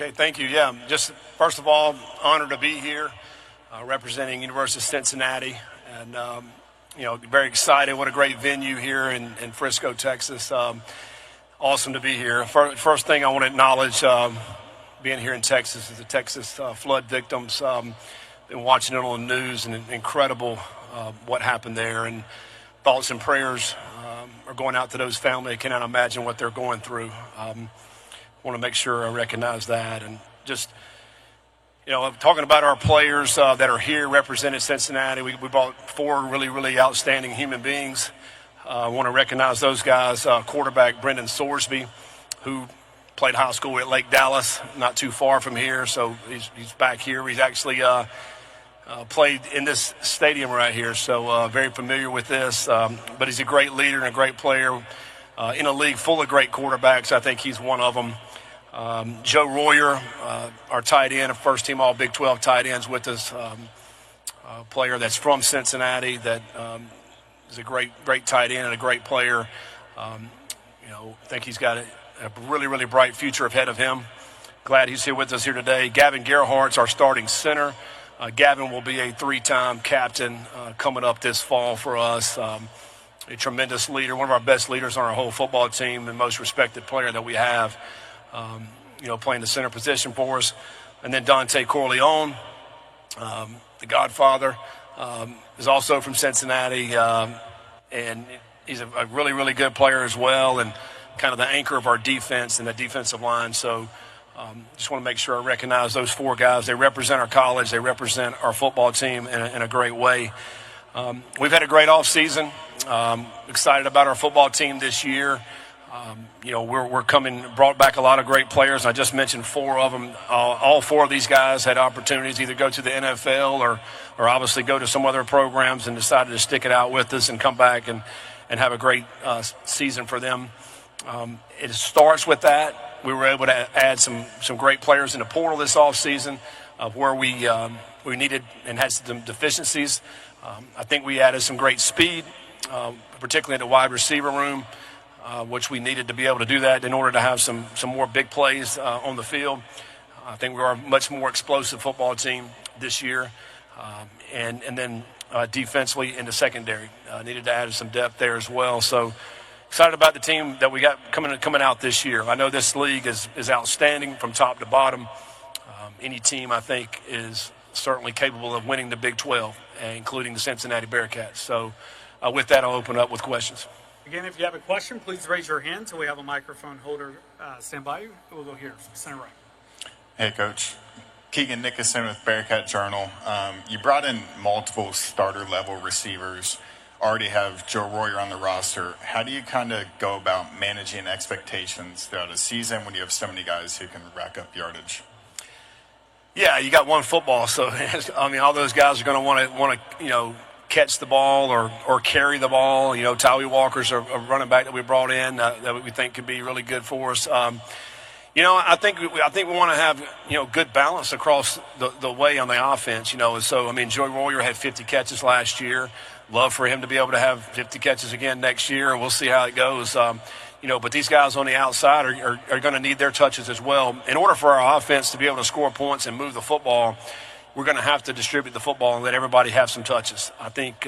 Okay, thank you. Yeah, just first of all, honored to be here representing University of Cincinnati. And, very excited. What a great venue here in Frisco, Texas. Awesome to be here. First thing I want to acknowledge being here in Texas is the Texas flood victims. Been watching it on the news, and incredible what happened there. And thoughts and prayers are going out to those families. I cannot imagine what they're going through. Want to make sure I recognize that. And just, talking about our players that are here representing Cincinnati, we brought four really, really outstanding human beings. I want to recognize those guys. Quarterback Brendan Sorsby, who played high school at Lake Dallas, not too far from here, so he's back here. He's actually played in this stadium right here, so very familiar with this. But he's a great leader and a great player in a league full of great quarterbacks. I think he's one of them. Joe Royer, our tight end, a first-team All-Big 12 tight ends with us, a player that's from Cincinnati that is a great tight end and a great player. I think he's got a really, really bright future ahead of him. Glad he's here with us here today. Gavin Gerhardt's our starting center. Gavin will be a three-time captain coming up this fall for us. A tremendous leader, one of our best leaders on our whole football team, the most respected player that we have. Playing the center position for us. And then Dante Corleone, the Godfather, is also from Cincinnati, and he's a really, really good player as well, and kind of the anchor of our defense and the defensive line. So just want to make sure I recognize those four guys. They represent our college. They represent our football team in a great way. We've had a great offseason. Excited about our football team this year. We're brought back a lot of great players. I just mentioned four of them. All four of these guys had opportunities to either go to the NFL or obviously go to some other programs and decided to stick it out with us and come back and have a great season for them. It starts with that. We were able to add some great players in the portal this offseason where we needed and had some deficiencies. I think we added some great speed, particularly in the wide receiver room. Which we needed to be able to do that in order to have some more big plays on the field. I think we are a much more explosive football team this year. And then defensively in the secondary. Needed to add some depth there as well. So excited about the team that we got coming out this year. I know this league is outstanding from top to bottom. Any team, I think, is certainly capable of winning the Big 12, including the Cincinnati Bearcats. So with that, I'll open up with questions. Again, if you have a question, please raise your hand so we have a microphone holder stand by you. We'll go here, center right. Hey, Coach. Keegan Nickerson with Bearcat Journal. You brought in multiple starter-level receivers, already have Joe Royer on the roster. How do you kind of go about managing expectations throughout a season when you have so many guys who can rack up yardage? Yeah, you got one football, so all those guys are going to want to catch the ball or carry the ball. Tyree Walker's a running back that we brought in that we think could be really good for us. I think we want to have good balance across the way on the offense. So Joe Royer had 50 catches last year. Love for him to be able to have 50 catches again next year. We'll see how it goes. But these guys on the outside are going to need their touches as well. In order for our offense to be able to score points and move the football, we're going to have to distribute the football and let everybody have some touches. I think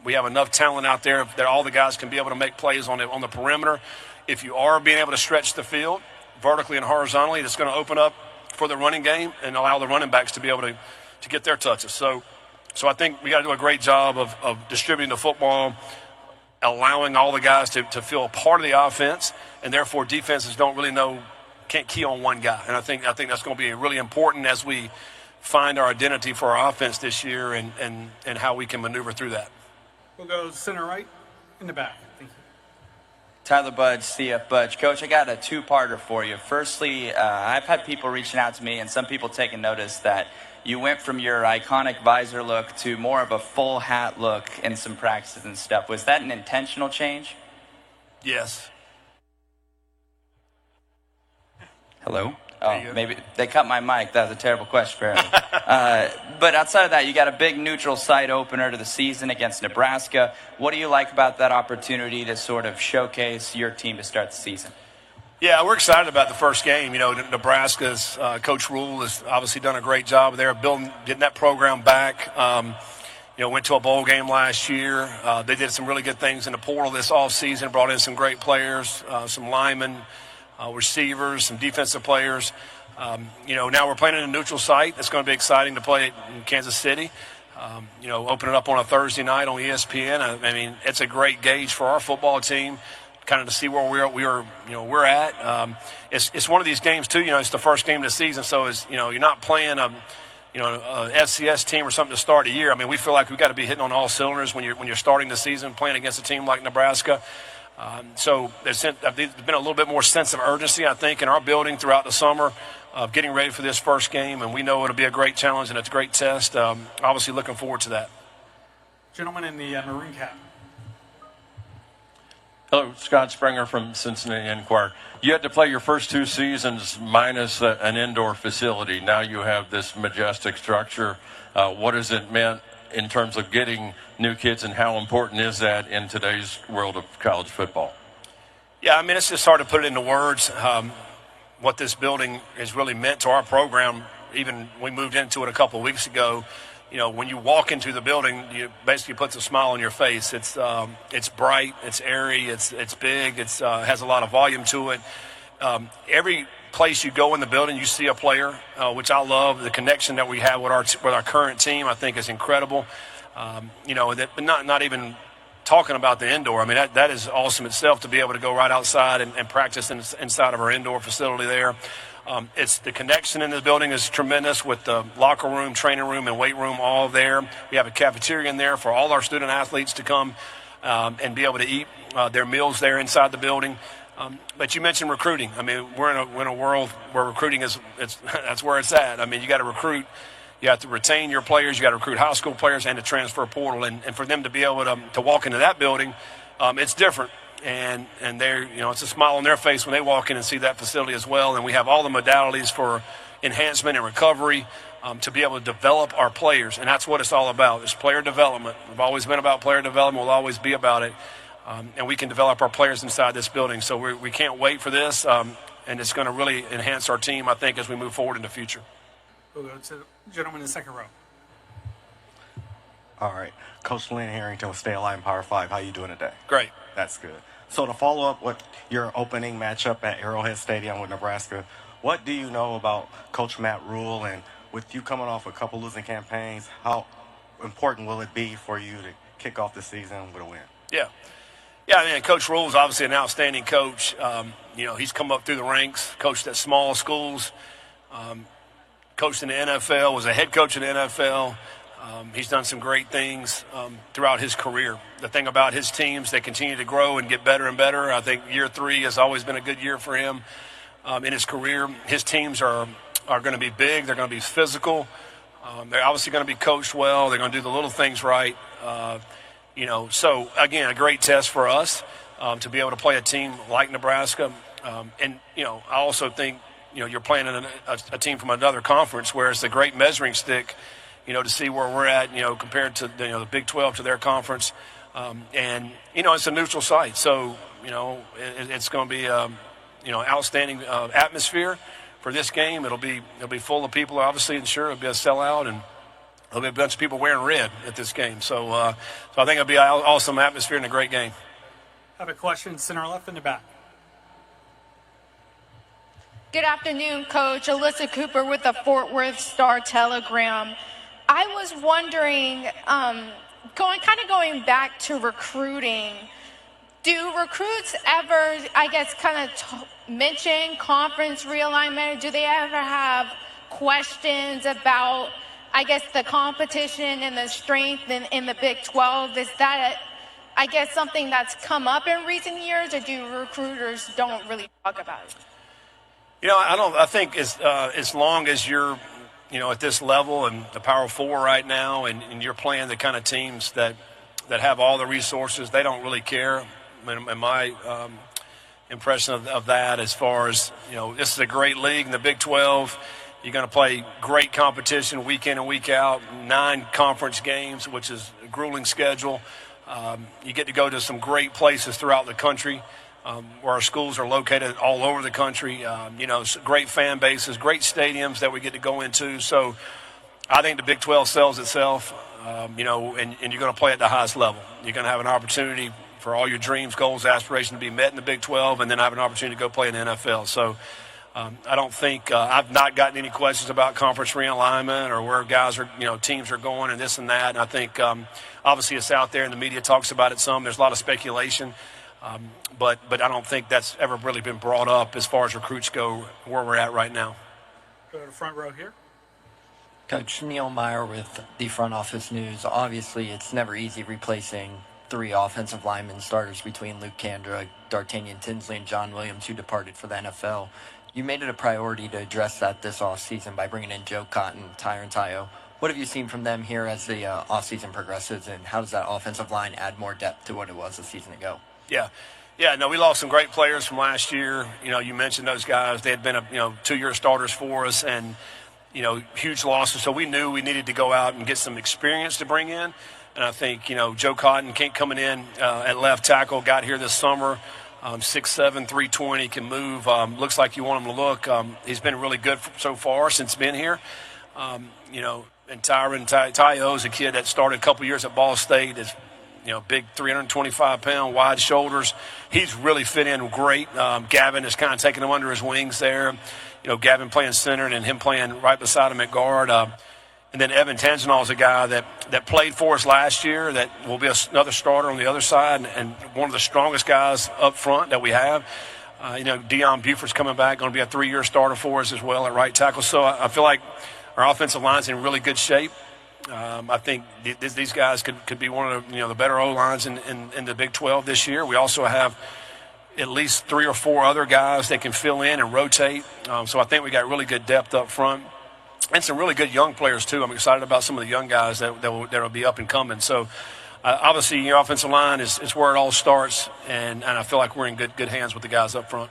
we have enough talent out there that all the guys can be able to make plays on the perimeter. If you are being able to stretch the field vertically and horizontally, it's going to open up for the running game and allow the running backs to be able to get their touches. So I think we got to do a great job of distributing the football, allowing all the guys to feel a part of the offense, and therefore defenses can't key on one guy. And I think that's going to be really important as we find our identity for our offense this year and how we can maneuver through that. We'll go center right in the back. Thank you. Tyler Budge, CF Budge. Coach, I got a two-parter for you. Firstly, I've had people reaching out to me and some people taking notice that you went from your iconic visor look to more of a full hat look in some practices and stuff. Was that an intentional change? Yes. Hello? Oh, maybe they cut my mic. That was a terrible question for him. But outside of that, you got a big neutral site opener to the season against Nebraska. What do you like about that opportunity to sort of showcase your team to start the season? Yeah, we're excited about the first game. You know, Nebraska's Coach Rule has obviously done a great job there of getting that program back. Went to a bowl game last year. They did some really good things in the portal this offseason, brought in some great players, some linemen, receivers, some defensive players. Now we're playing in a neutral site. It's going to be exciting to play in Kansas City. Open it up on a Thursday night on ESPN. I mean, it's a great gauge for our football team, kind of to see where we're at. It's one of these games too. It's the first game of the season, so you're not playing a FCS team or something to start a year. I mean, we feel like we've got to be hitting on all cylinders when you're starting the season playing against a team like Nebraska. So there's been a little bit more sense of urgency, I think, in our building throughout the summer of getting ready for this first game, and we know it'll be a great challenge and it's a great test. Obviously looking forward to that. Gentleman in the maroon cap. Hello, Scott Springer from Cincinnati Enquirer. You had to play your first 2 seasons minus an indoor facility. Now you have this majestic structure. What has it meant in terms of getting new kids, and how important is that in today's world of college football? Yeah, I mean, it's just hard to put it into words. What this building has really meant to our program. Even we moved into it a couple of weeks ago. When you walk into the building, you basically puts a smile on your face. It's bright, it's airy, it's big, it has a lot of volume to it. Every place you go in the building, you see a player, which I love. The connection that we have with our current team, I think, is incredible. But not even talking about the indoor. I mean, that is awesome itself to be able to go right outside and practice inside of our indoor facility there. It's the connection in the building is tremendous with the locker room, training room, and weight room all there. We have a cafeteria in there for all our student athletes to come and be able to eat their meals there inside the building. But you mentioned recruiting. I mean, we're in a world where recruiting that's where it's at. I mean, you got to recruit. You have to retain your players. You got to recruit high school players and the transfer portal. And for them to be able to walk into that building, it's different. And they're, it's a smile on their face when they walk in and see that facility as well. And we have all the modalities for enhancement and recovery to be able to develop our players. And that's what it's all about. It's player development. We've always been about player development. We'll always be about it. And we can develop our players inside this building. So we can't wait for this. And it's going to really enhance our team, I think, as we move forward in the future. We'll go to the gentleman in the second row. All right. Coach Lynn Harrington with Stay Alive in Power 5. How you doing today? Great. That's good. So to follow up with your opening matchup at Arrowhead Stadium with Nebraska, what do you know about Coach Matt Rule? And with you coming off a couple losing campaigns, how important will it be for you to kick off the season with a win? Yeah, I mean, Coach Rule is obviously an outstanding coach. He's come up through the ranks, coached at small schools, coached in the NFL, was a head coach in the NFL. He's done some great things throughout his career. The thing about his teams, they continue to grow and get better and better. I think year 3 has always been a good year for him in his career. His teams are going to be big. They're going to be physical. They're obviously going to be coached well. They're going to do the little things right. So, again, a great test for us to be able to play a team like Nebraska. I also think, you're playing in a team from another conference where it's a great measuring stick, to see where we're at, compared to, the Big 12 to their conference. It's a neutral site. So, it's going to be, outstanding atmosphere for this game. It'll be full of people, obviously, and sure, it'll be a sellout, and there'll be a bunch of people wearing red at this game. So I think it'll be an awesome atmosphere and a great game. I have a question, center left in the back. Good afternoon, Coach. Alyssa Cooper with the Fort Worth Star-Telegram. I was wondering, going back to recruiting, do recruits ever, mention conference realignment? Do they ever have questions about, the competition and the strength in the Big 12? Is that, something that's come up in recent years, or do recruiters don't really talk about it? I think as long as you're, at this level and the Power 4 right now, and you're playing the kind of teams that have all the resources, they don't really care. In my impression of that, as far as, this is a great league in the Big 12. You're going to play great competition week in and week out, 9 conference games, which is a grueling schedule. You get to go to some great places throughout the country. where our schools are located all over the country. Great fan bases, great stadiums that we get to go into. So I think the Big 12 sells itself, and you're going to play at the highest level. You're going to have an opportunity for all your dreams, goals, aspirations to be met in the Big 12, and then have an opportunity to go play in the NFL. So I don't think I've not gotten any questions about conference realignment or where guys are, teams are going and this and that. And I think obviously it's out there and the media talks about it some. There's a lot of speculation, but I don't think that's ever really been brought up as far as recruits go where we're at right now. Go to the front row here. Coach Neil Meyer with the Front Office News. Obviously, it's never easy replacing 3 offensive linemen starters between Luke Kandra, D'Artagnan Tinsley, and John Williams, who departed for the NFL. You made it a priority to address that this offseason by bringing in Joe Cotton, Tyron Tayo. What have you seen from them here as the offseason progresses, and how does that offensive line add more depth to what it was a season ago? Yeah, we lost some great players from last year. You mentioned those guys. They had been 2-year starters for us, and huge losses. So we knew we needed to go out and get some experience to bring in. And I think, Joe Cotton coming in at left tackle, got here this summer. 6'7", 320, can move. Looks like you want him to look. He's been really good so far since being here. And Tayo is a kid that started a couple years at Ball State. Is big 325-pound, wide shoulders. He's really fit in great. Gavin is kind of taking him under his wings there. Gavin playing center and him playing right beside him at guard. And then Evan Tangenal is a guy that played for us last year that will be another starter on the other side and one of the strongest guys up front that we have. Deion Buford's coming back, going to be a 3-year starter for us as well at right tackle. So I feel like our offensive line's in really good shape. I think these guys could be one of the better O-lines in the Big 12 this year. We also have at least 3 or 4 other guys that can fill in and rotate. So I think we got really good depth up front. And some really good young players, too. I'm excited about some of the young guys that will be up and coming. So, obviously, your offensive line is where it all starts, and I feel like we're in good hands with the guys up front.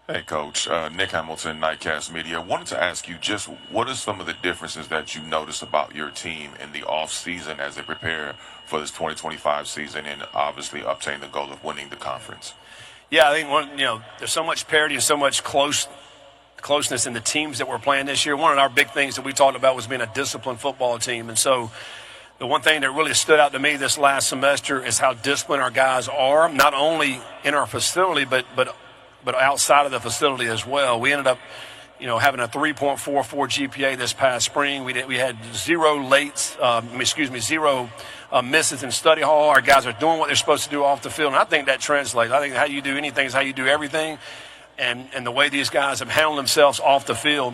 Hey, Coach. Nick Hamilton, Nightcast Media. I wanted to ask you just what are some of the differences that you notice about your team in the off-season as they prepare for this 2025 season and obviously obtain the goal of winning the conference? Yeah, I think there's so much parity and so much closeness in the teams that we're playing this year. One of our big things that we talked about was being a disciplined football team. And so the one thing that really stood out to me this last semester is how disciplined our guys are, not only in our facility, but outside of the facility as well. We ended up, having a 3.44 GPA this past spring. We had zero misses in study hall. Our guys are doing what they're supposed to do off the field, and I think that translates. I think how you do anything is how you do everything, and the way these guys have handled themselves off the field,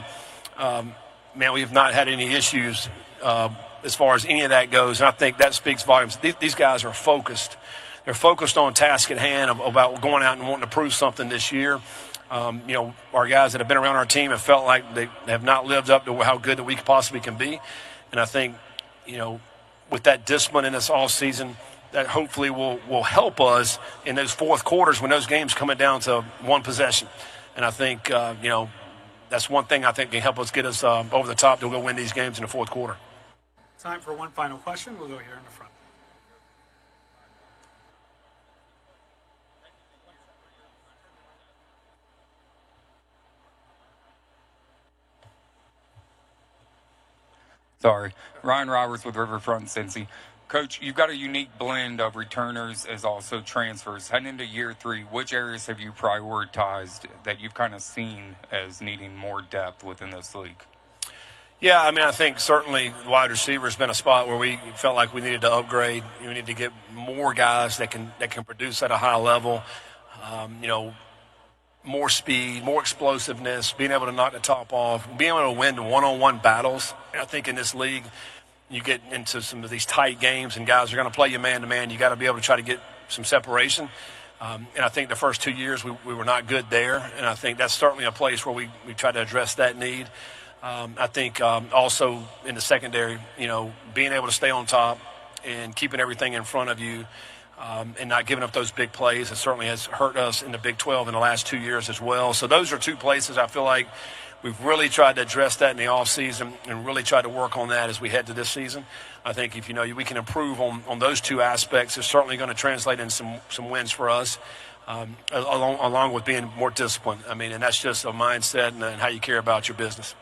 we have not had any issues as far as any of that goes, and I think that speaks volumes. These guys are focused. They're focused on task at hand about going out and wanting to prove something this year. Our guys that have been around our team have felt like they have not lived up to how good that we possibly can be, and I think, with that discipline in this all season, that hopefully will help us in those fourth quarters when those games coming down to one possession. And I think, that's one thing I think can help us get us over the top to go win these games in the fourth quarter. Time for one final question. We'll go here in the front. Sorry. Ryan Roberts with Riverfront Cincy. Coach, you've got a unique blend of returners as also transfers. Heading into year 3, which areas have you prioritized that you've kind of seen as needing more depth within this league? Yeah, I think certainly wide receiver has been a spot where we felt like we needed to upgrade. We need to get more guys that can produce at a high level. More speed, more explosiveness, being able to knock the top off, being able to win one-on-one battles. I think in this league, you get into some of these tight games and guys are going to play you man-to-man. You got to be able to try to get some separation. And I think the first 2 years we were not good there, and I think that's certainly a place where we try to address that need. I think also in the secondary, being able to stay on top and keeping everything in front of you, and not giving up those big plays. It certainly has hurt us in the Big 12 in the last 2 years as well. So those are two places I feel like we've really tried to address that in the offseason and really tried to work on that as we head to this season. I think if we can improve on those two aspects, it's certainly going to translate in some wins for us, along with being more disciplined. I mean, and that's just a mindset and how you care about your business.